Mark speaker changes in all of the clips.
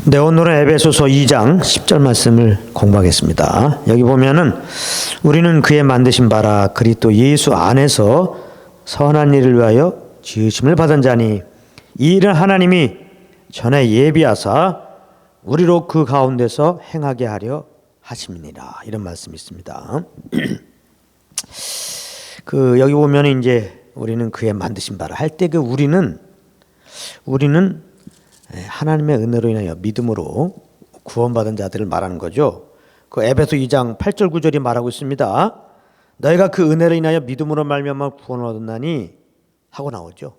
Speaker 1: 네, 오늘은 에베소서 2장 10절 말씀을 공부하겠습니다. 여기 보면은 우리는 그의 만드신 바라 그리스도 예수 안에서 선한 일을 위하여 지으심을 받은 자니 이 일은 하나님이 전에 예비하사 우리로 그 가운데서 행하게 하려 하심이니라. 이런 말씀이 있습니다. 여기 보면은 이제 우리는 그의 만드신 바라 할 때 우리는 하나님의 은혜로 인하여 믿음으로 구원받은 자들을 말하는 거죠. 그 에베소 2장 8절 9절이 말하고 있습니다. 너희가 그 은혜로 인하여 믿음으로 말미암아 구원을 얻었나니 하고 나오죠.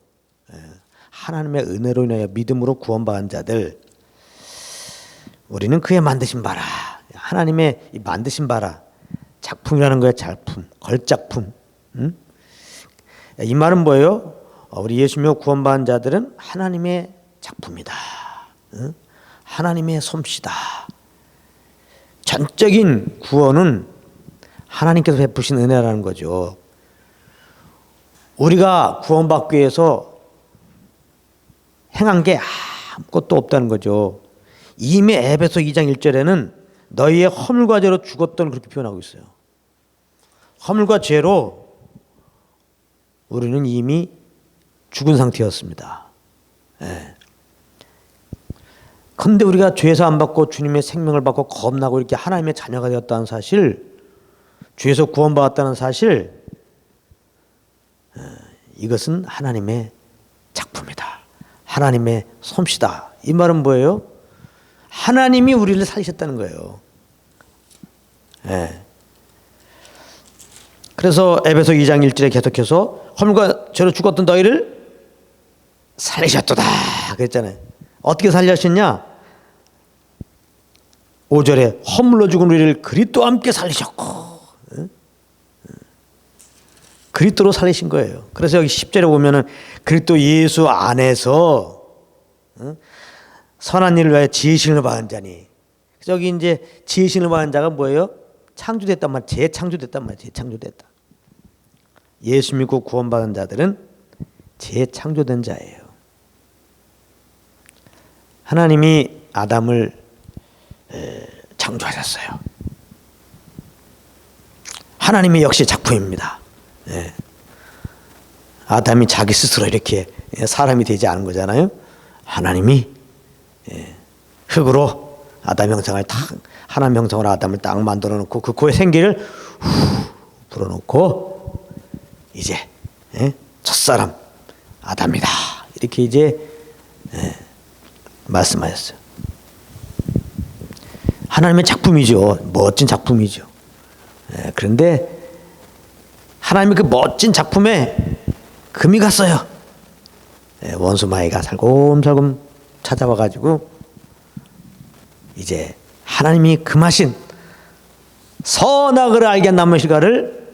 Speaker 1: 하나님의 은혜로 인하여 믿음으로 구원받은 자들, 우리는 그의 만드신 바라. 하나님의 이 만드신 바라, 작품이라는 거예요. 작품, 걸작품. 이 말은 뭐예요? 우리 예수 믿고 구원받은 자들은 하나님의 작품이다. 하나님의 솜씨다. 전적인 구원은 하나님께서 베푸신 은혜라는 거죠. 우리가 구원받기 위해서 행한 게 아무것도 없다는 거죠. 이미 에베소 2장 1절에는 너희의 허물과 죄로 죽었던 그렇게 표현하고 있어요. 허물과 죄로 우리는 이미 죽은 상태였습니다. 그런데 우리가 죄에서 안 받고 주님의 생명을 받고 거듭나고 이렇게 하나님의 자녀가 되었다는 사실, 죄에서 구원받았다는 사실, 이것은 하나님의 작품이다. 하나님의 솜씨다. 이 말은 뭐예요? 하나님이 우리를 살리셨다는 거예요. 그래서 에베소 2장 1절에 계속해서 허물과 죄로 죽었던 너희를 살리셨도다 그랬잖아요. 어떻게 살리셨냐? 5절에 허물로 죽은 우리를 그리스도와 함께 살리셨고, 그리스도로 살리신 거예요. 그래서 여기 10절에 보면은 그리스도 예수 안에서 선한 일을 위하여 지으심을 받은 자니, 여기 이제 지으심을 받은 자가 뭐예요? 창조됐단 말이에요. 재창조됐단 말이에요. 재창조됐다. 예수 믿고 구원받은 자들은 재창조된 자예요. 하나님이 아담을 창조하셨어요. 하나님이 역시 작품입니다. 아담이 자기 스스로 이렇게 사람이 되지 않은 거잖아요. 하나님이 흙으로 아담 형상을 하나님 형상으로 아담을 딱 만들어 놓고 그 코에 생기를 불어넣고 이제 첫사람 아담이다 이렇게 이제 말씀하셨어요. 하나님의 작품이죠. 멋진 작품이죠. 그런데 하나님의 그 멋진 작품에 금이 갔어요. 원수 마귀가 살금살금 찾아와 가지고 이제 하나님이 금하신 선악을 알게 한 나무의 실과를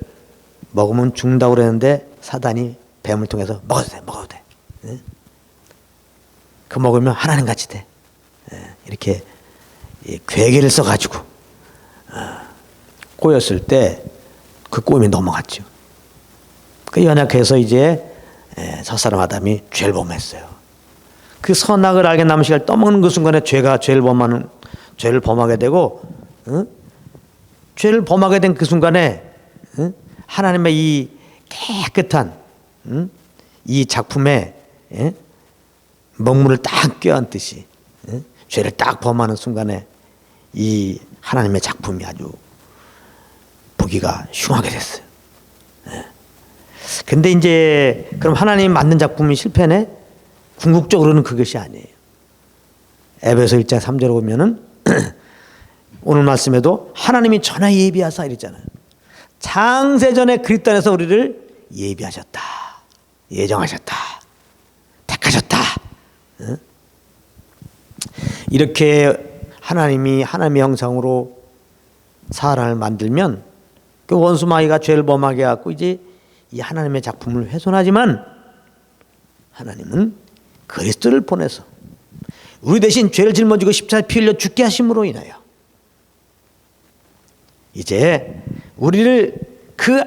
Speaker 1: 먹으면 죽는다고 그랬는데 사단이 뱀을 통해서 먹어도 돼. 그 먹으면 하나님 같이 돼. 이렇게 괴계를 써가지고 꼬였을 때 그 꼬임이 넘어갔죠. 그 연약해서 이제 첫사람 아담이 죄를 범했어요. 그 선악을 알게 남은 시간을 떠먹는 그 순간에 죄를 범하게 되고, 죄를 범하게 된 그 순간에 하나님의 이 깨끗한 이 작품에 먹물을 딱 껴안듯이 죄를 딱 범하는 순간에 이 하나님의 작품이 아주 보기가 흉하게 됐어요. 근데 이제 그럼 하나님이 만든 작품이 실패네? 궁극적으로는 그것이 아니에요. 에베소 1장 3절에 보면은 오늘 말씀에도 하나님이 전에 예비하사 이랬잖아요. 창세전에 그리스도 안에서 우리를 예비하셨다. 예정하셨다. 택하셨다. 이렇게 하나님이 하나님의 형상으로 사람을 만들면 그 원수 마귀가 죄를 범하게 해갖고 이제 이 하나님의 작품을 훼손하지만 하나님은 그리스도를 보내서 우리 대신 죄를 짊어지고 십자가에 피 흘려 죽게 하심으로 인하여 이제 우리를 그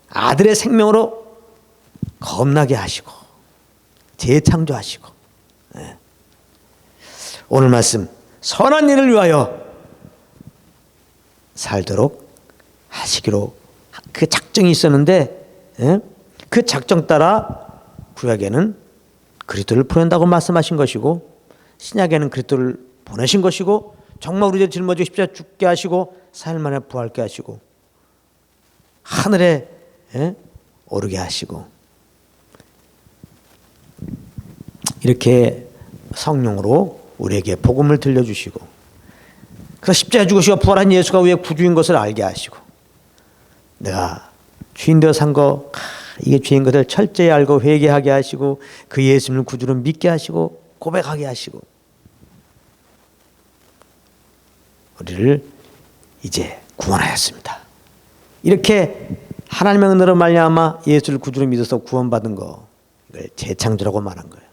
Speaker 1: 아들의 생명으로 거듭나게 하시고 재창조하시고 오늘 말씀 선한 일을 위하여 살도록 하시기로 그 작정이 있었는데, 그 작정 따라 구약에는 그리스도를 보낸다고 말씀하신 것이고 신약에는 그리스도를 보내신 것이고 정말 우리를 짊어지고 십자가에 죽게 하시고 4일 만에 부활케 하시고 하늘에 오르게 하시고 이렇게 성령으로 우리에게 복음을 들려주시고 그래서 십자가에 죽으시고 부활한 예수가 우리의 구주인 것을 알게 하시고 내가 주인 되어 산 거 이게 죄인 것을 철저히 알고 회개하게 하시고 그 예수님을 구주로 믿게 하시고 고백하게 하시고 우리를 이제 구원하였습니다. 이렇게 하나님의 은혜로 말미암아 예수를 구주로 믿어서 구원받은 거 이걸 재창조라고 말한 거예요.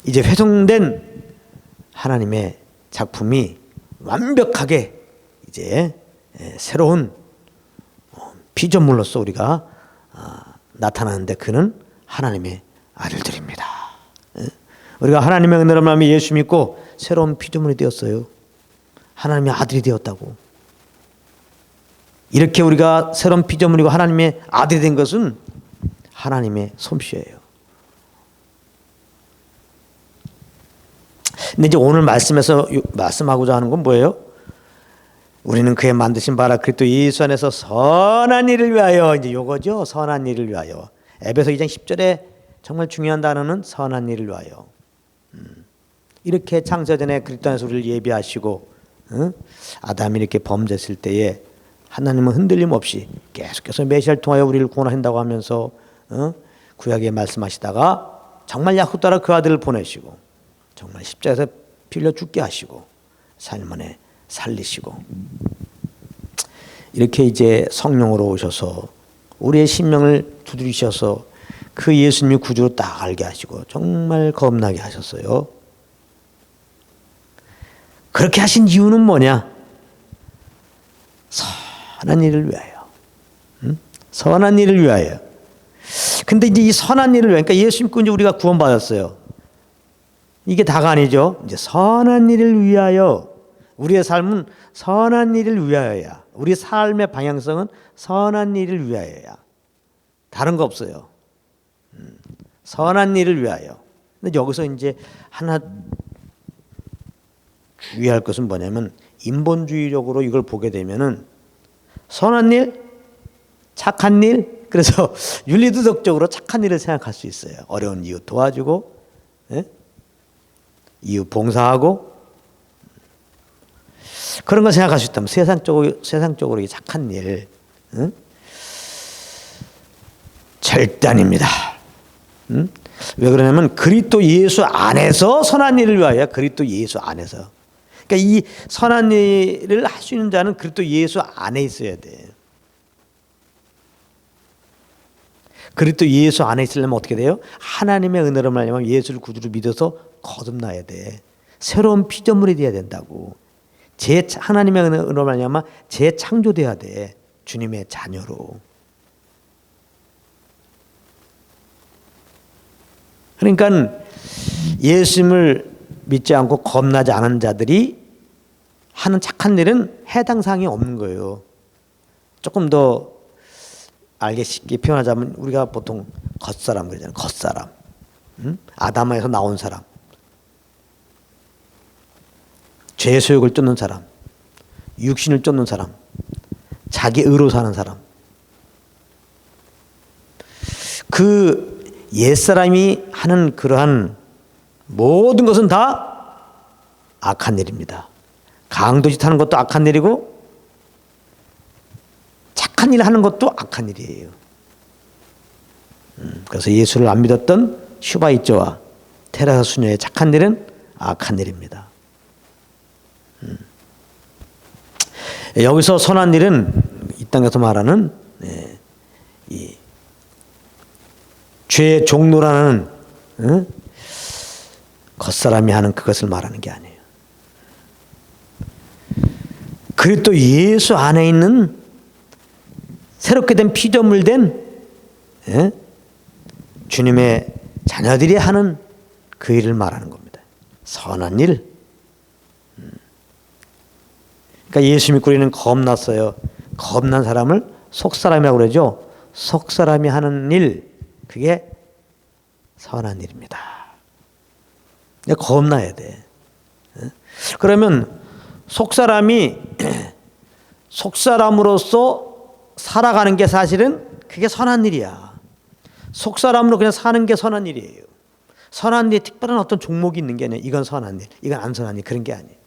Speaker 1: 이제 훼손된 하나님의 작품이 완벽하게 이제 새로운 피조물로서 우리가 나타나는데 그는 하나님의 아들들입니다. 우리가 하나님의 은혜로 말미암아 예수 믿고 새로운 피조물이 되었어요. 하나님의 아들이 되었다고. 이렇게 우리가 새로운 피조물이고 하나님의 아들이 된 것은 하나님의 솜씨예요. 근데 이제 오늘 말씀에서 말씀하고자 하는 건 뭐예요? 우리는 그의 만드신 바라 그리스도 예수 안에서 선한 일을 위하여, 이제 요거죠. 선한 일을 위하여. 에베소 2장 10절에 정말 중요한 단어는 선한 일을 위하여. 이렇게 창세전에 그리스도 안에서 우리를 예비하시고 아담이 이렇게 범죄했을 때에 하나님은 흔들림 없이 계속해서 메시아를 통하여 우리를 구원하신다고 하면서 구약에 말씀하시다가 정말 약속 따라 그 아들을 보내시고 정말 십자가에서 피 흘려 죽게 하시고 4일 만에 살리시고 이렇게 이제 성령으로 오셔서 우리의 심령을 두드리셔서 그 예수님이 구주로 딱 알게 하시고 정말 겁나게 하셨어요. 그렇게 하신 이유는 뭐냐? 선한 일을 위하여. 선한 일을 위하여. 근데 이제 이 선한 일을 위하여, 그러니까 예수 믿고 이제 우리가 구원받았어요. 이게 다가 아니죠. 이제 선한 일을 위하여. 우리의 삶은 선한 일을 위하여야. 우리 삶의 방향성은 선한 일을 위하여야. 다른 거 없어요. 선한 일을 위하여. 근데 여기서 이제 하나 주의할 것은 뭐냐면 인본주의적으로 이걸 보게 되면은 선한 일, 착한 일, 그래서 윤리도덕적으로 착한 일을 생각할 수 있어요. 어려운 이웃 도와주고, 이웃 봉사하고 그런 거 생각할 수 있다면 세상적으로 이 착한 일, 절대 아닙니다. 왜 그러냐면 그리스도 예수 안에서 선한 일을 위하여. 그리스도 예수 안에서. 그러니까 이 선한 일을 할 수 있는 자는 그리스도 예수 안에 있어야 돼. 그리스도 예수 안에 있으려면 어떻게 돼요? 하나님의 은혜로 말미암아 예수를 구주로 믿어서 거듭나야 돼. 새로운 피조물이 돼야 된다고. 하나님의 은혜로 말미암아 재창조돼야 돼. 주님의 자녀로. 그러니까 예수님을 믿지 않고 겁나지 않은 자들이 하는 착한 일은 해당 사항이 없는 거예요. 조금 더 알기 쉽게 표현하자면 우리가 보통 겉사람 그러잖아요. 겉사람. 아담에서 나온 사람. 죄의 소욕을 쫓는 사람. 육신을 쫓는 사람. 자기 의로 사는 사람. 그 옛사람이 하는 그러한 모든 것은 다 악한 일입니다. 강도짓 하는 것도 악한 일이고 착한 일 하는 것도 악한 일이에요. 그래서 예수를 안 믿었던 슈바이처와 테라사 수녀의 착한 일은 악한 일입니다. 여기서 선한 일은 이 땅에서 말하는 이 죄의 종로라는 겉사람이 하는 그것을 말하는 게 아니에요. 그리스도 예수 안에 있는 새롭게 된 피조물 된 주님의 자녀들이 하는 그 일을 말하는 겁니다. 선한 일. 그러니까 예수 믿고 우리는 겁났어요. 겁난 사람을 속사람이라고 그러죠. 속사람이 하는 일, 그게 선한 일입니다. 겁나야 돼. 그러면 속사람이 속사람으로서 살아가는 게 사실은 그게 선한 일이야. 속사람으로 그냥 사는 게 선한 일이에요. 선한 일에 특별한 어떤 종목이 있는 게 아니야. 이건 선한 일, 이건 안 선한 일, 그런 게 아니에요.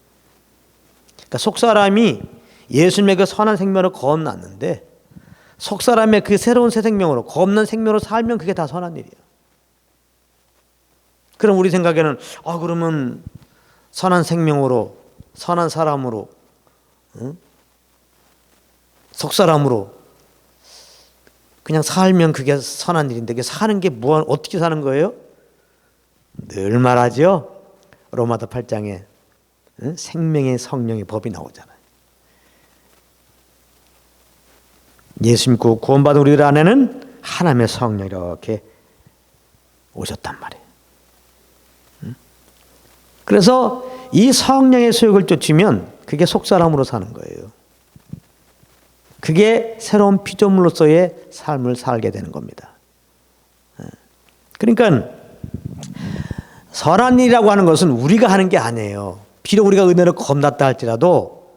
Speaker 1: 그러니까 속사람이 예수님의 그 선한 생명을 거듭났는데 속사람의 그 새로운 새 생명으로 거듭난 생명으로 살면 그게 다 선한 일이야. 그럼 우리 생각에는 그러면 선한 생명으로 선한 사람으로 속사람으로 그냥 살면 그게 선한 일인데 그게 사는 게 어떻게 사는 거예요? 늘 말하죠. 로마서 8장에 생명의 성령의 법이 나오잖아요. 예수 믿고 구원받은 우리들 안에는 하나님의 성령이 이렇게 오셨단 말이에요. 그래서 이 성령의 소욕을 쫓으면 그게 속사람으로 사는 거예요. 그게 새로운 피조물로서의 삶을 살게 되는 겁니다. 그러니까 선한 일이라고 하는 것은 우리가 하는 게 아니에요. 비록 우리가 은혜를 겁났다 할지라도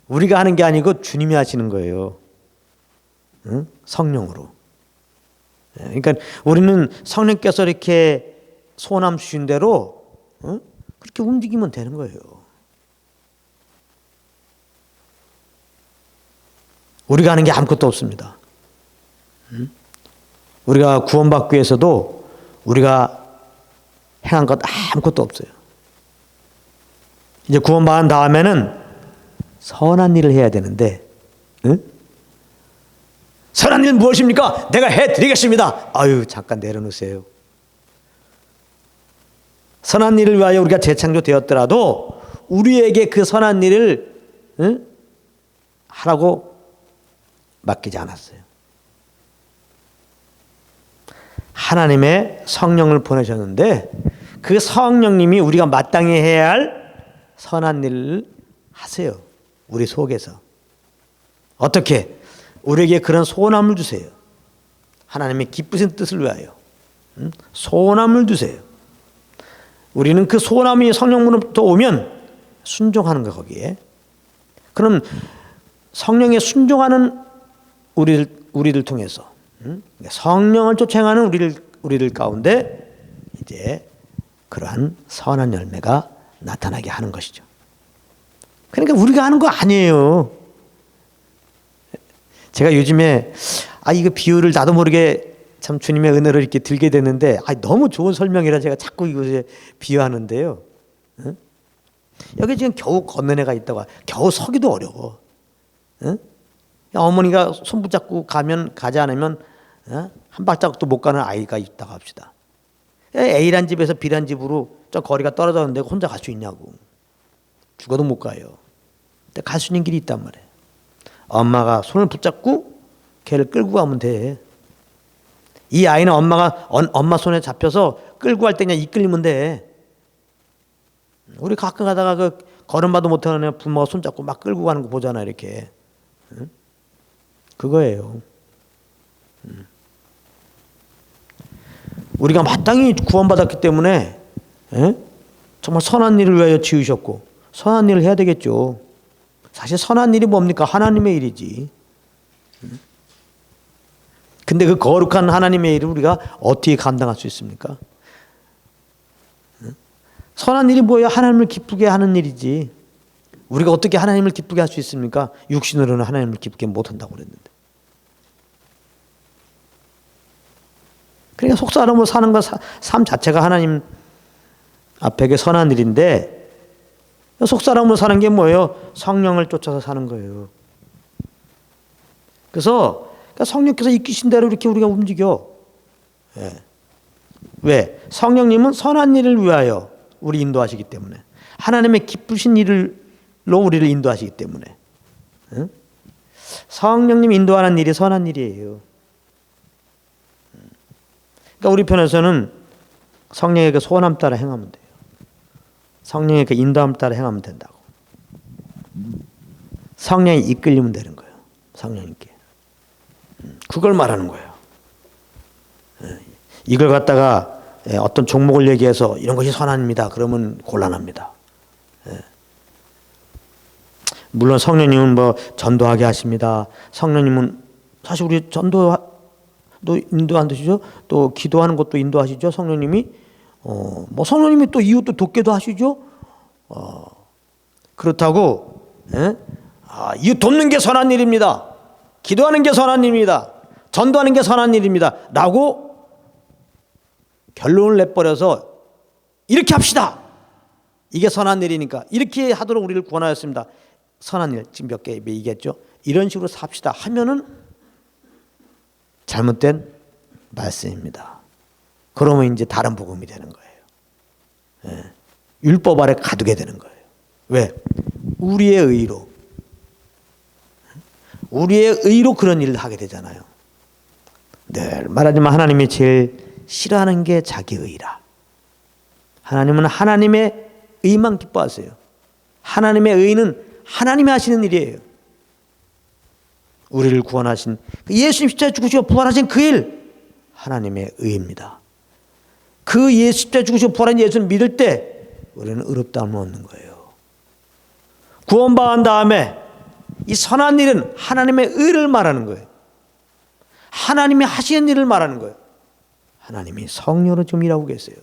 Speaker 1: 우리가 하는 게 아니고 주님이 하시는 거예요. 성령으로. 그러니까 우리는 성령께서 이렇게 소원함 주신 대로 그렇게 움직이면 되는 거예요. 우리가 하는 게 아무것도 없습니다. 우리가 구원받기 위해서도 우리가 행한 것 아무것도 없어요. 이제 구원받은 다음에는 선한 일을 해야 되는데, 선한 일은 무엇입니까? 내가 해드리겠습니다. 아유, 잠깐 내려놓으세요. 선한 일을 위하여 우리가 재창조되었더라도 우리에게 그 선한 일을 하라고 맡기지 않았어요. 하나님의 성령을 보내셨는데 그 성령님이 우리가 마땅히 해야 할 선한 일을 하세요. 우리 속에서. 어떻게? 우리에게 그런 소원함을 주세요. 하나님의 기쁘신 뜻을 위하여 소원함을 주세요. 우리는 그 소원함이 성령으로부터 오면 순종하는 거 거기에. 그럼 성령에 순종하는 우리들 통해서 성령을 쫓아가는 우리들 가운데 이제 그러한 선한 열매가 나타나게 하는 것이죠. 그러니까 우리가 하는 거 아니에요. 제가 요즘에 이거 비유를 나도 모르게 참 주님의 은혜를 이렇게 들게 되는데 너무 좋은 설명이라 제가 자꾸 이것에 비유하는데요. 여기 지금 겨우 걷는 애가 있다고 겨우 서기도 어려워. 어머니가 손 붙잡고 가지 않으면 한 발자국도 못 가는 아이가 있다고 합시다. A란 집에서 B란 집으로 저 거리가 떨어졌는데 혼자 갈 수 있냐고. 죽어도 못 가요. 근데 갈 수 있는 길이 있단 말이에요. 엄마가 손을 붙잡고 걔를 끌고 가면 돼. 이 아이는 엄마 손에 잡혀서 끌고 갈 때 그냥 이끌리면 돼. 우리 가끔 가다가 그 걸음마도 못하는 부모가 손잡고 막 끌고 가는 거 보잖아 이렇게. 그거예요. 우리가 마땅히 구원받았기 때문에 정말 선한 일을 위하여 지으셨고 선한 일을 해야 되겠죠. 사실 선한 일이 뭡니까? 하나님의 일이지. 근데 그 거룩한 하나님의 일을 우리가 어떻게 감당할 수 있습니까? 선한 일이 뭐예요? 하나님을 기쁘게 하는 일이지. 우리가 어떻게 하나님을 기쁘게 할 수 있습니까? 육신으로는 하나님을 기쁘게 못한다고 그랬는데. 그러니까 속사람으로 사는 것, 삶 자체가 하나님 앞에 선한 일인데 속사람으로 사는 게 뭐예요? 성령을 쫓아서 사는 거예요. 그래서 성령께서 이끄신 대로 이렇게 우리가 움직여. 왜? 성령님은 선한 일을 위하여 우리 인도하시기 때문에 하나님의 기쁘신 일로 우리를 인도하시기 때문에 성령님 인도하는 일이 선한 일이에요. 그러니까 우리 편에서는 성령의 그 소원함 따라 행하면 돼요. 성령의 그 인도함을 따라 행하면 된다고. 성령이 이끌리면 되는 거예요. 성령님께. 그걸 말하는 거예요. 이걸 갖다가 어떤 종목을 얘기해서 이런 것이 선한입니다. 그러면 곤란합니다. 물론 성령님은 뭐 전도하게 하십니다. 성령님은 사실 우리 전도도 인도 안 되시죠? 또 기도하는 것도 인도하시죠. 성령님이 뭐 성령님이 또 이웃도 돕게도 하시죠. 그렇다고 이웃 돕는 게 선한 일입니다. 기도하는 게 선한 일입니다. 전도하는 게 선한 일입니다. 라고 결론을 내버려서 이렇게 합시다. 이게 선한 일이니까 이렇게 하도록 우리를 구원하였습니다. 선한 일, 지금 몇 개 얘기했죠. 이런 식으로 삽시다 하면은 잘못된 말씀입니다. 그러면 이제 다른 복음이 되는 거예요. 율법 아래 가두게 되는 거예요. 왜? 우리의 의로 그런 일을 하게 되잖아요. 늘 말하지만 하나님이 제일 싫어하는 게 자기 의라. 하나님은 하나님의 의만 기뻐하세요. 하나님의 의는 하나님이 하시는 일이에요. 우리를 구원하신 예수님 십자가에 죽으시고 부활하신 그 일, 하나님의 의입니다. 그 예수 십자가에 죽으시고 부활한 예수를 믿을 때 우리는 의롭다함을 얻는 거예요. 구원받은 다음에 이 선한 일은 하나님의 의를 말하는 거예요. 하나님이 하시는 일을 말하는 거예요. 하나님이 성령으로 좀 일하고 계세요.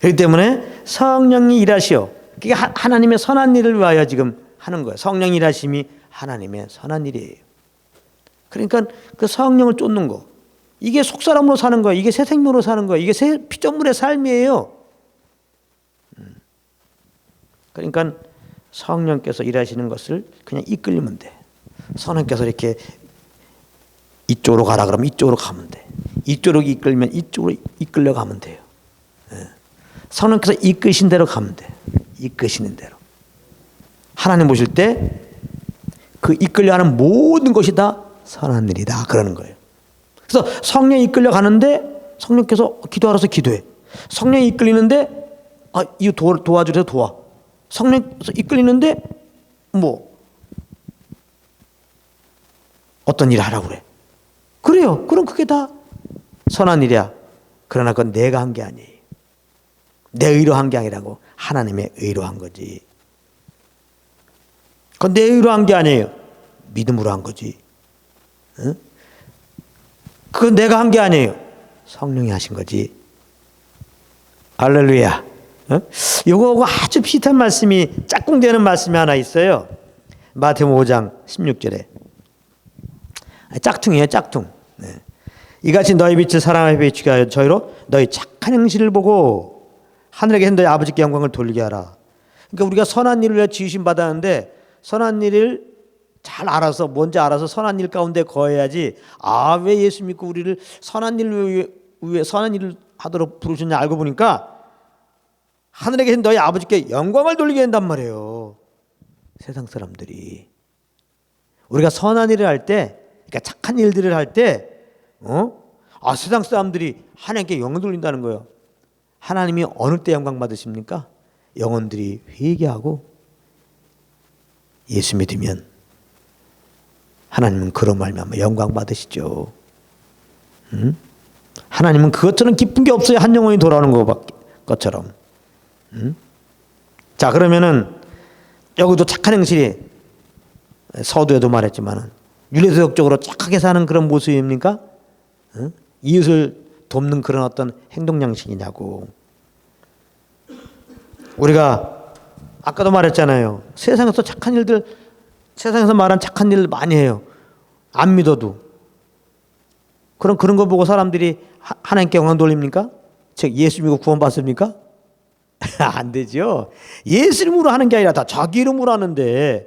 Speaker 1: 그렇기 때문에 성령이 일하시오. 그게 하나님의 선한 일을 위하여 지금 하는 거예요. 성령 일하심이 하나님의 선한 일이에요. 그러니까 그 성령을 쫓는 거, 이게 속사람으로 사는 거예요. 이게 새 생명으로 사는 거예요. 이게 새 피조물의 삶이에요. 그러니까 성령께서 일하시는 것을 그냥 이끌리면 돼. 성령께서 이렇게 이쪽으로 가라 그러면 이쪽으로 가면 돼. 이쪽으로 이끌면 이쪽으로 이끌려 가면 돼요. 성령께서 이끄신 대로 가면 돼. 이끄시는 대로. 하나님 보실 때 그 이끌려가는 모든 것이 다 선한 일이다 그러는 거예요. 그래서 성령이 이끌려 가는데 성령께서 기도하라서 기도해. 성령이 이끌리는데 이거 도와주래서 도와. 성령께서 이끌리는데 뭐 어떤 일을 하라고 그래. 그래요. 그럼 그게 다 선한 일이야. 그러나 그건 내가 한 게 아니에요. 내 의로 한 게 아니라고 하나님의 의로 한 거지. 그건 내 의로 한 게 아니에요. 믿음으로 한 거지. 응? 그건 내가 한 게 아니에요. 성령이 하신 거지. 할렐루야. 이거하고 아주 비슷한 말씀이 짝꿍되는 말씀이 하나 있어요. 마태복음 5장 16절에. 짝퉁이에요. 짝퉁. 네. 이같이 너희 빛을 사람의 비추게 하여 저희로 너희 착한 행실을 보고 하늘에 계신 너희 아버지께 영광을 돌리게 하라. 그러니까 우리가 선한 일을 위해 지으심 받았는데 선한 일을 잘 알아서 뭔지 알아서 선한 일 가운데 거해야지. 왜 예수 믿고 우리를 선한 일을 위해 선한 일을 하도록 부르셨냐 알고 보니까 하늘에 계신 너희 아버지께 영광을 돌리게 한단 말이에요. 세상 사람들이 우리가 선한 일을 할 때, 그러니까 착한 일들을 할 때, 세상 사람들이 하나님께 영광 돌린다는 거예요. 하나님이 어느 때 영광 받으십니까? 영혼들이 회개하고 예수 믿으면 하나님은 그런 말미암아 영광 받으시죠. 하나님은 그것처럼 기쁜 게 없어요. 한 영혼이 돌아오는 것처럼. 자, 그러면은 여기도 착한 행실이 서두에도 말했지만은 윤리도덕적으로 착하게 사는 그런 모습입니까? 이웃을 돕는 그런 어떤 행동 양식이냐고. 우리가 아까도 말했잖아요. 세상에서 착한 일들, 세상에서 말한 착한 일을 많이 해요. 안 믿어도. 그럼 그런 거 보고 사람들이 하나님께 영광 돌립니까? 즉 예수 믿고 구원받습니까? 안 되죠. 예수 이름으로 하는 게 아니라 다 자기 이름으로 하는데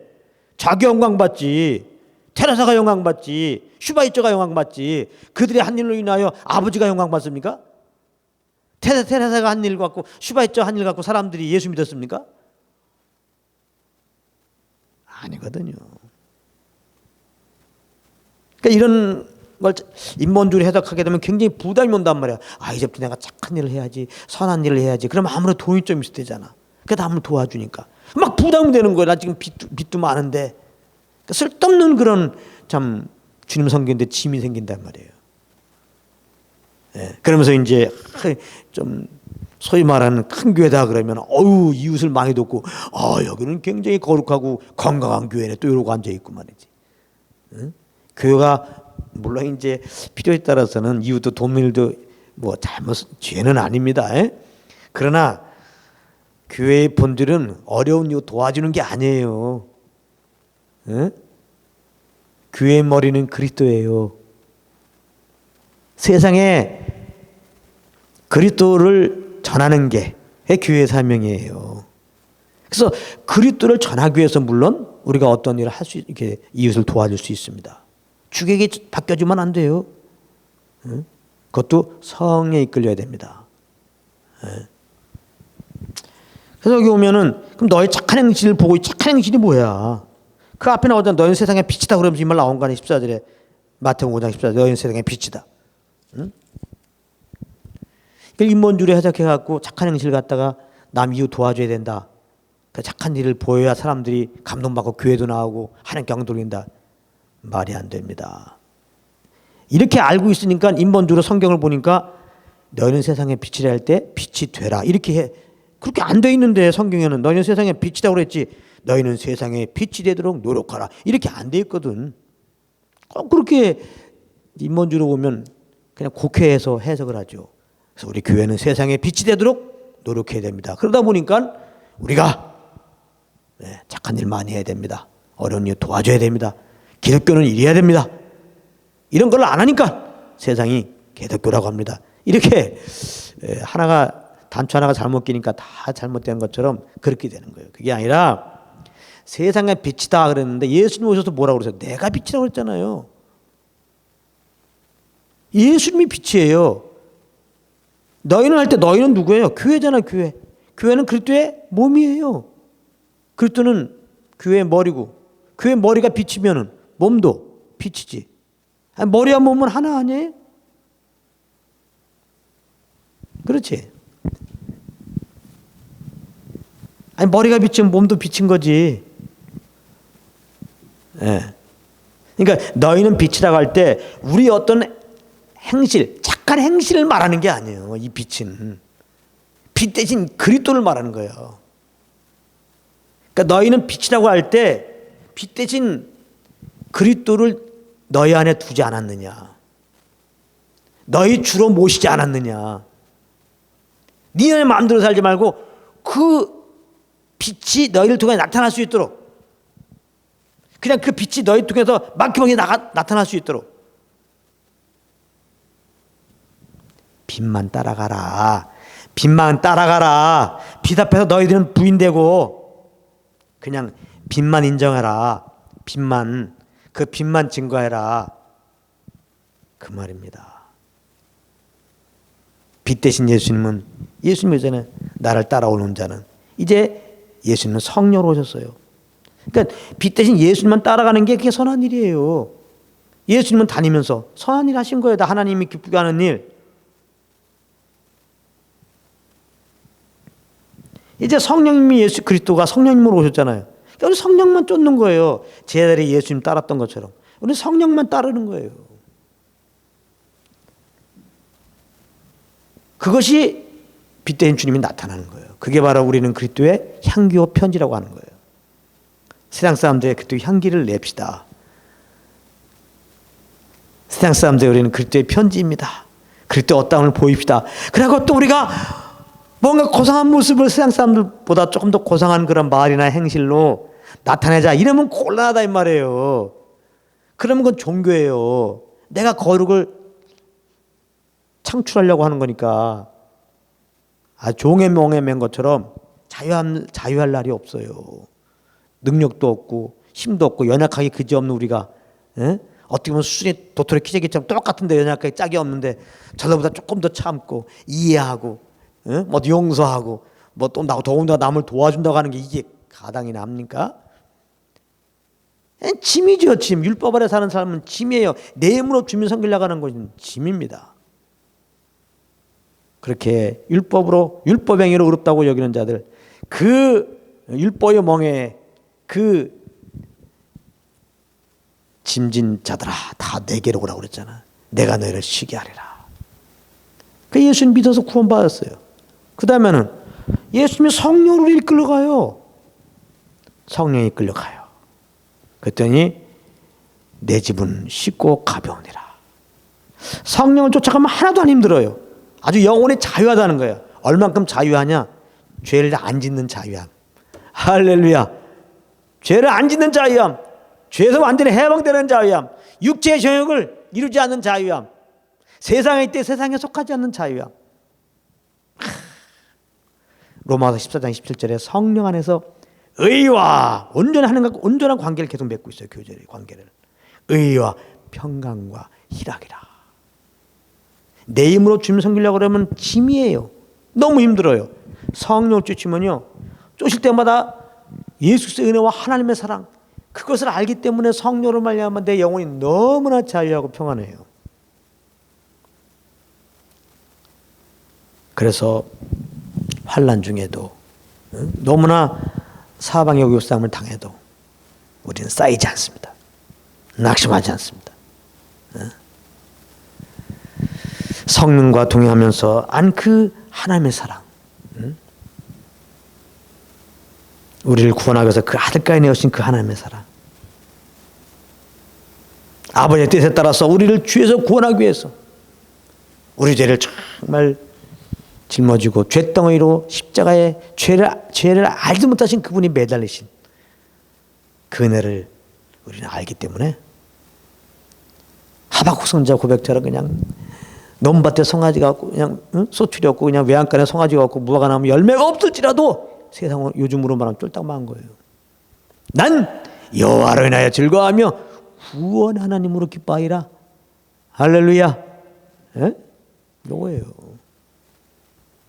Speaker 1: 자기 영광 받지. 테레사가 영광 받지. 슈바이처가 영광 받지. 그들의 한 일로 인하여 아버지가 영광 받습니까? 테레사가 한 일 갖고 슈바이처 한 일 갖고 사람들이 예수 믿었습니까? 아니거든요. 그러니까 이런 걸 인본주의로 해석하게 되면 굉장히 부담이 온단 말이야. 아, 이제부터 내가 착한 일을 해야지, 선한 일을 해야지. 그러면 아무래도 돈이 좀 있을 때잖아. 그러니까 남을 도와주니까 막 부담이 되는 거야. 나 지금 빚도 많은데. 그러니까 쓸데없는 그런 참 주님 섬기는데 짐이 생긴단 말이에요. 예, 그러면서 이제 좀 소위 말하는 큰 교회다 그러면 어유 이웃을 많이 돕고 여기는 굉장히 거룩하고 건강한 교회네 또 이러고 앉아 있고 말이지. 응? 교회가 물론 이제 필요에 따라서는 이웃도 돕는 일도 뭐 죄는 아닙니다. 에? 그러나 교회의 본질은 어려운 이웃 도와주는 게 아니에요. 에? 교회의 머리는 그리스도예요. 세상에 그리스도를 전하는 게 교회의 사명이에요. 그래서 그리스도를 전하기 위해서 물론 우리가 어떤 일을 할 수 이렇게 이웃을 도와줄 수 있습니다. 주객이 바뀌어주면 안 돼요. 응? 그것도 성에 이끌려야 됩니다. 응. 그래서 여기 오면은 그럼 너의 착한 행실을 보고 이 착한 행실이 뭐야? 그 앞에 나오잖아. 너희는 세상의 빛이다 그러면서 이 말 나온 거 아니야? 14절에 마태복음 5장 14절 너희는 세상의 빛이다. 응? 인본주의를 해석해갖고 착한 행실 갖다가 남 이웃 도와줘야 된다. 그 착한 일을 보여야 사람들이 감동받고 교회도 나오고 하나님께 영광 돌린다. 말이 안 됩니다. 이렇게 알고 있으니까 인본주의로 성경을 보니까 너희는 세상의 빛이라 할 때 빛이 되라 이렇게 해. 그렇게 안 돼 있는데 성경에는 너희는 세상의 빛이라고 그랬지 너희는 세상의 빛이 되도록 노력하라 이렇게 안 돼 있거든. 꼭 그렇게 인본주의로 보면 그냥 국회에서 해석을 하죠. 그래서 우리 교회는 세상의 빛이 되도록 노력해야 됩니다. 그러다 보니까 우리가 착한 일 많이 해야 됩니다. 어려운 일 도와줘야 됩니다. 기독교는 이래야 됩니다. 이런 걸 안 하니까 세상이 기독교라고 합니다. 이렇게 단추 하나가 잘못 끼니까 다 잘못된 것처럼 그렇게 되는 거예요. 그게 아니라 세상의 빛이다 그랬는데 예수님 오셔서 뭐라고 그러세요? 내가 빛이라고 그랬잖아요. 예수님이 빛이에요. 너희는 할 때 너희는 누구예요? 교회잖아, 교회. 교회는 그리스도의 몸이에요. 그리스도는 교회의 머리고 교회 머리가 빛이면은 몸도 빛이지. 머리와 몸은 하나 아니에요? 그렇지. 머리가 빛이면 몸도 빛인 거지. 예. 그러니까 너희는 빛이라고 할 때 우리 어떤 행실, 착한 행실을 말하는 게 아니에요. 이 빛은 빛 대신 그리스도를 말하는 거예요. 그러니까 너희는 빛이라고 할 때 빛 대신 그리스도를 너희 안에 두지 않았느냐? 너희 주로 모시지 않았느냐? 니네 마음대로 살지 말고 그 빛이 너희를 통해 나타날 수 있도록 그냥 그 빛이 너희 통해서 막히막히 나타날 수 있도록 빛만 따라가라. 빛만 따라가라. 빛 앞에서 너희들은 부인되고 그냥 빛만 인정해라. 빛만 그 빛만 증거해라. 그 말입니다. 빛 대신 예수님은 예수님 전에 나를 따라오는 자는 이제 예수님은 성령으로 오셨어요. 그러니까 빛 대신 예수님만 따라가는 게 그게 선한 일이에요. 예수님은 다니면서 선한 일 하신 거예요. 다 하나님이 기쁘게 하는 일. 이제 성령님이 예수 그리스도가 성령님으로 오셨잖아요. 그러니까 우리 성령만 쫓는 거예요. 제자들이 예수님 따랐던 것처럼 우리 성령만 따르는 거예요. 그것이 빛대신 주님이 나타나는 거예요. 그게 바로 우리는 그리스도의 향기와 편지라고 하는 거예요. 세상 사람들의 그리스도의 향기를 냅시다. 세상 사람들의 우리는 그리스도의 편지입니다. 그리스도의 어떠함을 보입시다. 그리고 또 우리가 뭔가 고상한 모습을 세상 사람들보다 조금 더 고상한 그런 말이나 행실로 나타내자. 이러면 곤란하다 이 말이에요. 그러면 그건 종교예요. 내가 거룩을 창출하려고 하는 거니까 종의 멍에 맨 것처럼 자유할 날이 없어요. 능력도 없고 힘도 없고 연약하기 그지없는 우리가 어떻게 보면 수준이 도토리 키재기처럼 똑같은데 연약하게 짝이 없는데 저들보다 조금 더 참고 이해하고 뭐 용서하고 뭐 또 더군다나 남을 도와준다고 하는 게 이게 가당이 납니까? 짐이죠, 짐. 율법 아래 사는 사람은 짐이에요. 내 힘으로 주님 섬기려고 하는 것은 짐입니다. 그렇게 율법행위로 의롭다고 여기는 자들, 그 율법의 멍에 그 짐진 자들아, 다 내게로 오라고 그랬잖아. 내가 너희를 쉬게 하리라. 그 예수님 믿어서 구원받았어요. 그 다음에는 예수님이 성령으로 이끌어가요. 성령이 이끌어가요. 그랬더니 내 집은 쉽고 가벼우니라. 성령을 쫓아가면 하나도 안 힘들어요. 아주 영혼이 자유하다는 거예요. 얼만큼 자유하냐? 죄를 안 짓는 자유함. 할렐루야. 죄를 안 짓는 자유함. 죄에서 완전히 해방되는 자유함. 육체의 정욕을 이루지 않는 자유함. 세상에 있을 때 세상에 속하지 않는 자유함. 로마서 14장 17절에 성령 안에서 의와 온전한 관계를 계속 맺고 있어요. 교제의 관계를. 의와 평강과 희락이라. 내 힘으로 주님 섬기려고 그러면 짐이에요. 너무 힘들어요. 성령을 쫓으면요, 쫓을 때마다 예수 그리스도의 은혜와 하나님의 사랑, 그것을 알기 때문에 성령으로 말미암아 내 영혼이 너무나 자유하고 평안해요. 그래서 환난 중에도 너무나 사방의 요구싸움을 당해도 우리는 쌓이지 않습니다. 낙심하지 않습니다. 성령과 동행하면서 안 그 하나님의 사랑, 우리를 구원하기 위해서 그 아들까지 내어신 그 하나님의 사랑, 아버지의 뜻에 따라서 우리를 죄에서 구원하기 위해서 우리 죄를 정말 짊어지고 죄덩어리로 십자가에 죄를 알지 못하신 그분이 매달리신 그 은혜를 우리는 알기 때문에 하박국 선지자 고백처럼 그냥 논밭에 송아지 갖고 그냥 소출이 없고 그냥 외양간에 송아지 갖고 무화과 나면 열매가 없을지라도 세상은 요즘으로 말하면 쫄딱망한 거예요. 난 여호와로 인하여 즐거워하며 구원 하나님으로 기뻐하리라. 할렐루야. 예? 요거예요.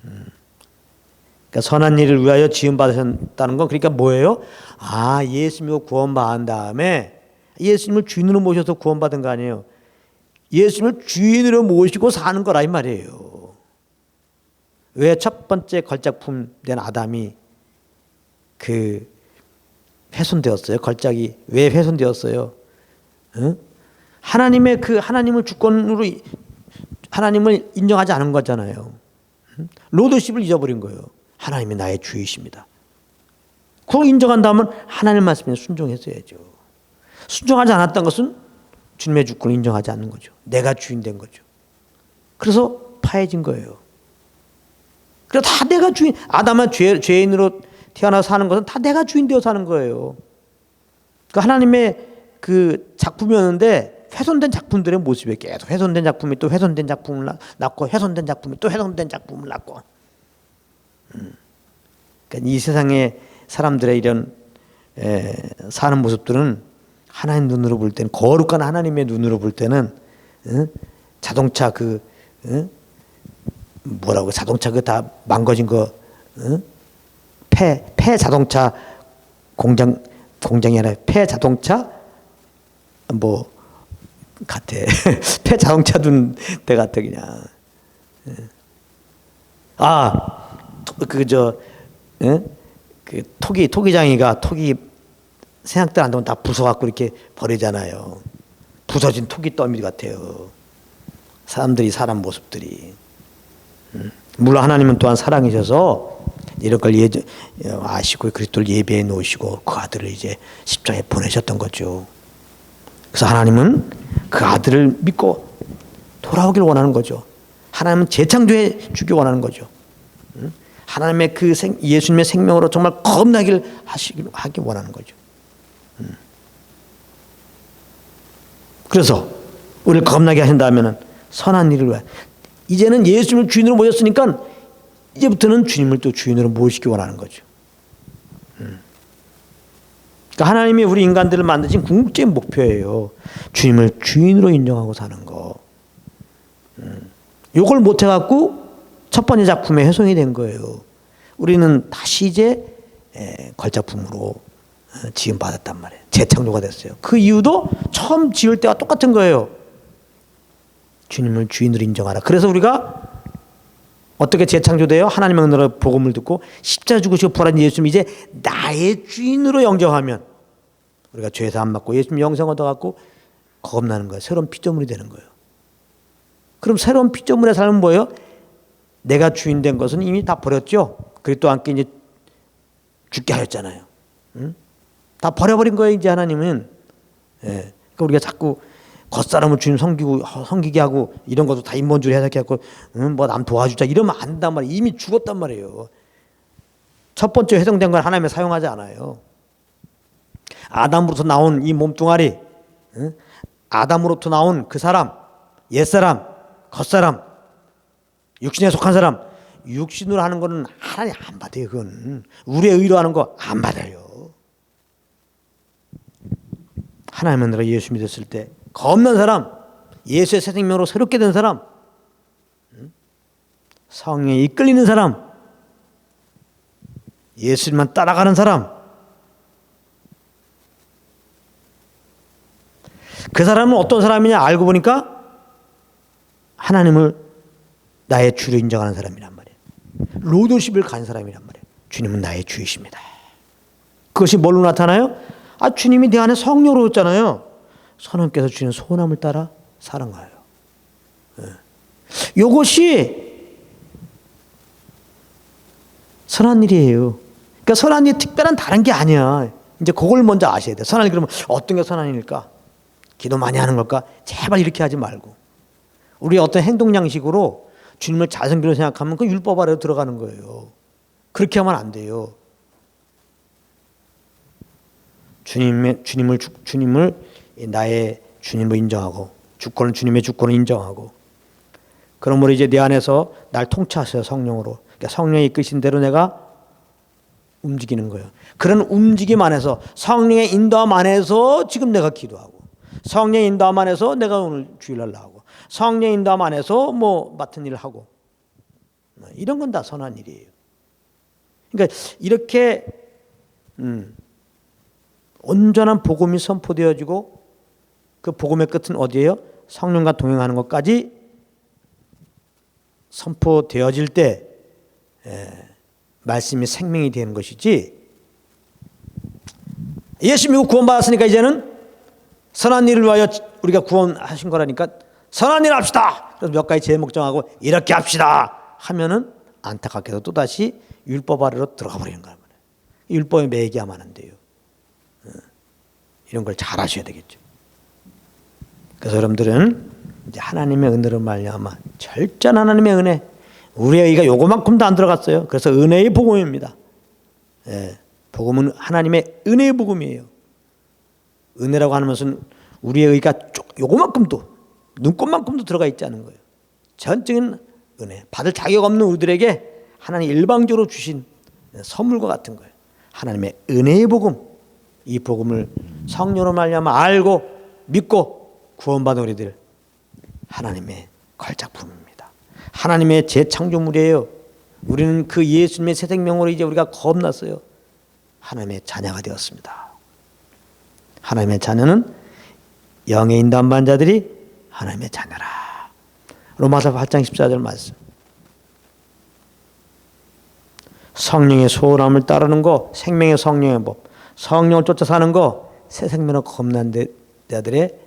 Speaker 1: 그러니까 선한 일을 위하여 지음 받으셨다는 건 그러니까 뭐예요? 아, 예수 믿고 구원받은 다음에 예수님을 주인으로 모셔서 구원받은 거 아니에요. 예수님을 주인으로 모시고 사는 거라 이 말이에요. 왜 첫 번째 걸작품 된 아담이 그 훼손되었어요? 걸작이 왜 훼손되었어요? 하나님의 그 하나님을 주권으로 하나님을 인정하지 않은 거잖아요. 로드십을 잊어버린 거예요. 하나님이 나의 주이십니다. 그걸 인정한다면 하나님 말씀에 순종했어야죠. 순종하지 않았던 것은 주님의 주권을 인정하지 않는 거죠. 내가 주인 된 거죠. 그래서 파해진 거예요. 그래서 다 내가 주인, 아담은 죄인으로 태어나서 사는 것은 다 내가 주인 되어 사는 거예요. 그 하나님의 그 작품이었는데 훼손된 작품들의 모습에 계속 훼손된 작품이 또 훼손된 작품을 낳고 훼손된 작품이 또 훼손된 작품을 낳고. 그러니까 이 세상의 사람들의 이런 사는 모습들은 하나님 눈으로 볼 때는, 거룩한 하나님의 눈으로 볼 때는 자동차 그 뭐라고 자동차 그 다 망가진 거 폐 자동차 공장이 아니라 폐 자동차 뭐 같아. 폐 자동차 둔 데 같아 그냥. 그 토기장이가 토기 생각도 안 되면 다 부숴갖고 이렇게 버리잖아요. 부서진 토기 더미 같아요. 사람들이 사람 모습들이. 물론 하나님은 또한 사랑이셔서 이런 걸 아시고 그리스도를 예배해 놓으시고 그 아들을 이제 십자가에 보내셨던 거죠. 그래서 하나님은 그 아들을 믿고 돌아오길 원하는 거죠. 하나님은 재창조해 주길 원하는 거죠. 하나님의 그 예수님의 생명으로 정말 거듭나길 하기 원하는 거죠. 그래서 우리를 거듭나게 하신다면 선한 일을 위해 이제는 예수님을 주인으로 모셨으니까 이제부터는 주님을 또 주인으로 모시기 원하는 거죠. 그러니까 하나님이 우리 인간들을 만드신 궁극적인 목표예요. 주님을 주인으로 인정하고 사는 거. 요걸 못해갖고 첫 번째 작품에 훼손이 된 거예요. 우리는 다시 이제 걸작품으로 지음 받았단 말이에요. 재창조가 됐어요. 그 이유도 처음 지을 때와 똑같은 거예요. 주님을 주인으로 인정하라. 그래서 우리가 어떻게 재창조돼요? 하나님의 은혜로 복음을 듣고 십자가 죽으시고 부활한 예수님 이제 나의 주인으로 영접하면 우리가 죄에서 안 받고 예수님 영생 얻어갖고 거듭나는 거예요. 새로운 피조물이 되는 거예요. 그럼 새로운 피조물의 삶은 뭐예요? 내가 주인 된 것은 이미 다 버렸죠. 그리스도와 함께 이제 죽게 하였잖아요. 응? 다 버려버린 거예요. 이제 하나님은. 예. 그러니까 우리가 자꾸 겉사람을 주님 섬기게 하고 이런 것도 다 인본주의 해석해갖고 뭐 남 도와주자 이러면 안 된단 말이에요. 이미 죽었단 말이에요. 첫 번째 회성된 건 하나님이 사용하지 않아요. 아담으로부터 나온 이 몸뚱아리, 아담으로부터 나온 그 사람, 옛사람, 겉사람, 육신에 속한 사람, 육신으로 하는 거는 하나님 안 받아요. 그건 우리의 의로 하는 거 안 받아요. 하나님의 은혜로 예수 믿었을 때 겁난 사람, 예수의 새 생명으로 새롭게 된 사람, 성령에 이끌리는 사람, 예수님만 따라가는 사람, 그 사람은 어떤 사람이냐 알고 보니까 하나님을 나의 주로 인정하는 사람이란 말이에요. 로드십을 간 사람이란 말이에요. 주님은 나의 주이십니다. 그것이 뭘로 나타나요? 주님이 내 안에 성령으로 있잖아요. 성령께서 주는 소원함을 따라 살아가요. 이것이 선한 일이에요. 그러니까 선한 일이 특별한 다른 게 아니야. 이제 그걸 먼저 아셔야 돼. 선한 일 그러면 어떤 게 선한 일일까? 기도 많이 하는 걸까? 제발 이렇게 하지 말고. 우리 어떤 행동 양식으로 주님을 자성기로 생각하면 그 율법 아래로 들어가는 거예요. 그렇게 하면 안 돼요. 주님을 나의 주님으로 인정하고 주권은 주님의 주권을 인정하고 그러므로 이제 내 안에서 날 통치하세요. 성령으로. 그러니까 성령이 이끄신 대로 내가 움직이는 거예요. 그런 움직임 안에서 성령의 인도함 안에서 지금 내가 기도하고 성령의 인도함 안에서 내가 오늘 주일날 나오고 성령의 인도함 안에서 뭐 맡은 일을 하고 이런 건 다 선한 일이에요. 그러니까 이렇게 온전한 복음이 선포되어지고 그 복음의 끝은 어디예요? 성령과 동행하는 것까지 선포되어질 때 말씀이 생명이 되는 것이지. 예수 믿고 구원받았으니까 이제는 선한 일을 위하여 우리가 구원하신 거라니까 선한 일 합시다. 그래서 몇 가지 제목 정하고 이렇게 합시다 하면은 안타깝게도 또다시 율법 아래로 들어가 버리는 거예요. 율법에 매기하면 안 돼요. 이런 걸 잘 아셔야 되겠죠. 그래서 여러분들은 이제 하나님의 은혜로 말미암아 절전 하나님의 은혜, 우리의 의가 요거만큼도 안 들어갔어요. 그래서 은혜의 복음입니다. 복음은 하나님의 은혜의 복음이에요. 은혜라고 하는 것은 우리의 의가 요거만큼도 눈꽃만큼도 들어가 있지 않은 거예요. 전적인 은혜, 받을 자격 없는 우리들에게 하나님 일방적으로 주신 선물과 같은 거예요. 하나님의 은혜의 복음, 이 복음을 성령으로 말미암아 알고 믿고 구원받은 우리들 하나님의 걸작품입니다. 하나님의 재창조물이에요. 우리는 그 예수님의 새 생명으로 이제 우리가 거듭났어요. 하나님의 자녀가 되었습니다. 하나님의 자녀는 영의 인도함받은 자들이 하나님의 자녀라. 로마서 8장 14절 말씀. 성령의 소원함을 따르는 거, 생명의 성령의 법, 성령을 쫓아 사는 거, 새 생명으로 거듭난 자들의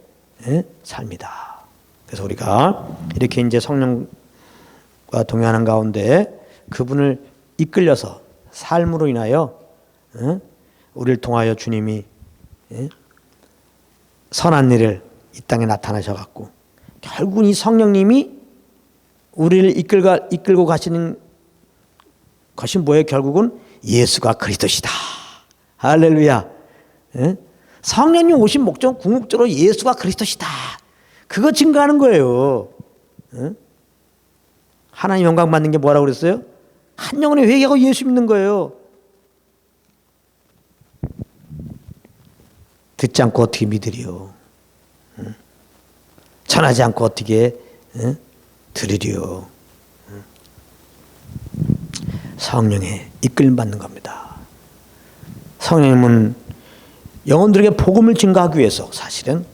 Speaker 1: 삶이다. 그래서 우리가 이렇게 이제 성령과 동행하는 가운데 그분을 이끌려서 삶으로 인하여 우리를 통하여 주님이 선한 일을 이 땅에 나타나셔갖고 결국은 이 성령님이 우리를 이끌고 가시는 것이 뭐예요? 결국은 예수가 그리스도시다. 할렐루야. 성령님 오신 목적은 궁극적으로 예수가 그리스도시다. 그거 증거하는 거예요. 하나님 영광 받는 게 뭐라고 그랬어요? 한 영혼이 회개하고 예수 믿는 거예요. 듣지 않고 어떻게 믿으리요? 전하지 않고 어떻게 들으리요? 성령의 이끌림 받는 겁니다. 성령님은 영혼들에게 복음을 증가하기 위해서 사실은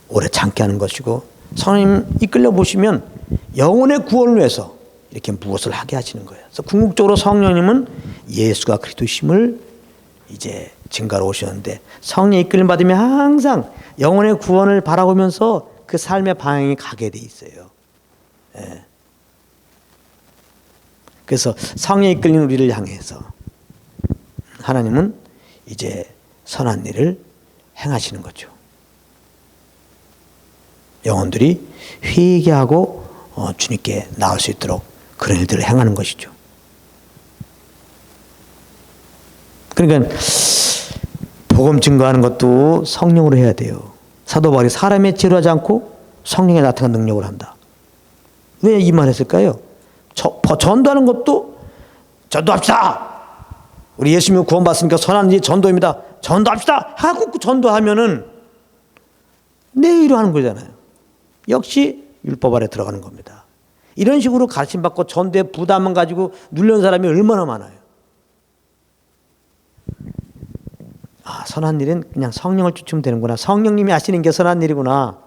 Speaker 1: 오래 참게 하는 것이고, 성령님 이끌려 보시면 영혼의 구원을 위해서 이렇게 무엇을 하게 하시는 거예요. 그래서 궁극적으로 성령님은 예수가 그리스도심을 이제 증가로 오셨는데, 성령 이끌림 받으면 항상 영혼의 구원을 바라보면서 그 삶의 방향이 가게 돼 있어요. 예. 그래서 성령 이끌린 우리를 향해서 하나님은 이제 선한 일을 행하시는 거죠. 영혼들이 회개하고 주님께 나올 수 있도록 그런 일들을 행하는 것이죠. 그러니까 복음 증거하는 것도 성령으로 해야 돼요. 사도 바울이 사람의 지혜로 하지 않고 성령에 나타난 능력을 한다. 왜 이 말 했을까요? 전도하는 것도 전도합시다. 우리 예수님이 구원받습니까? 선한 일이 전도입니다. 전도합시다 하고 전도하면은 내 일을 하는 거잖아요. 역시 율법 아래 들어가는 겁니다. 이런 식으로 가르침받고 전도에 부담만 가지고 눌려는 사람이 얼마나 많아요. 아, 선한 일은 그냥 성령을 쫓으면 되는구나. 성령님이 하시는 게 선한 일이구나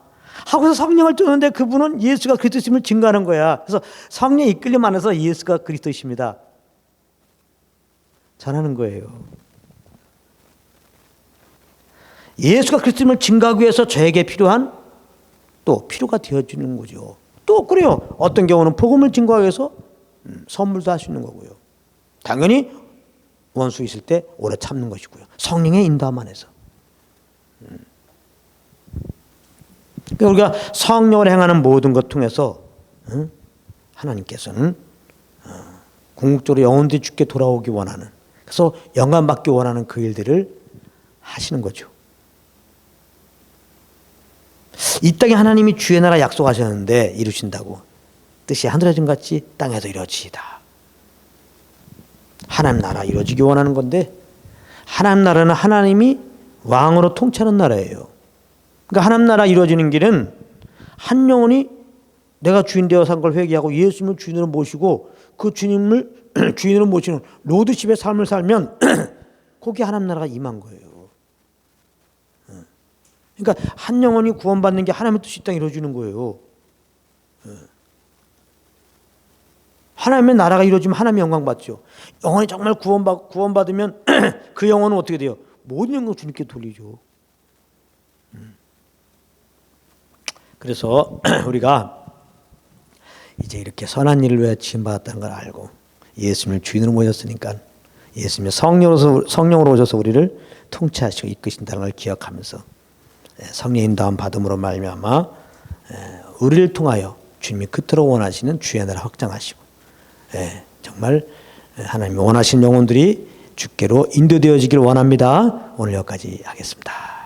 Speaker 1: 하고서 성령을 쫓는데 그분은 예수가 그리스도심을 증거하는 거야. 그래서 성령이 이끌림 안에서 예수가 그리스도십니다 전하는 거예요. 예수가 그리스도심을 증거하기 위해서 저에게 필요한 또 필요가 되어주는 거죠. 또 그래요. 어떤 경우는 복음을 증거하기 위해서 선물도 할 수 있는 거고요. 당연히 원수 있을 때 오래 참는 것이고요. 성령의 인도함 안에서. 그러니까 우리가 성령을 행하는 모든 것 통해서 하나님께서는 궁극적으로 영혼들이 주께 돌아오기 원하는, 그래서 영광받기 원하는 그 일들을 하시는 거죠. 이 땅에 하나님이 주의 나라 약속하셨는데 이루신다고 뜻이 하늘에서 같이 땅에서 이루어지이다. 하나님 나라 이루어지기 원하는 건데, 하나님 나라는 하나님이 왕으로 통치하는 나라예요. 그러니까 하나님 나라 이루어지는 길은 한 영혼이 내가 주인 되어 산 걸 회개하고 예수님을 주인으로 모시고 그 주님을 주인으로 모시는 로드십의 삶을 살면 거기에 하나님 나라가 임한 거예요. 그러니까 한 영혼이 구원받는 게 하나님의 뜻이 이 땅에 이루어지는 거예요. 하나님의 나라가 이루어지면 하나님의 영광 받죠. 영혼이 정말 구원받으면 그 영혼은 어떻게 돼요? 모든 영광을 주님께 돌리죠. 그래서 우리가 이제 이렇게 선한 일을 위해 지음받았다는 걸 알고 예수님을 주인으로 모셨으니까 예수님의 성령으로 오셔서 우리를 통치하시고 이끄신다는 걸 기억하면서 성령 인도함 받음으로 말미암아 우리를 통하여 주님이 그토록 원하시는 주의 나라 확장하시고 정말 하나님이 원하시는 영혼들이 주께로 인도되어지길 원합니다. 오늘 여기까지 하겠습니다.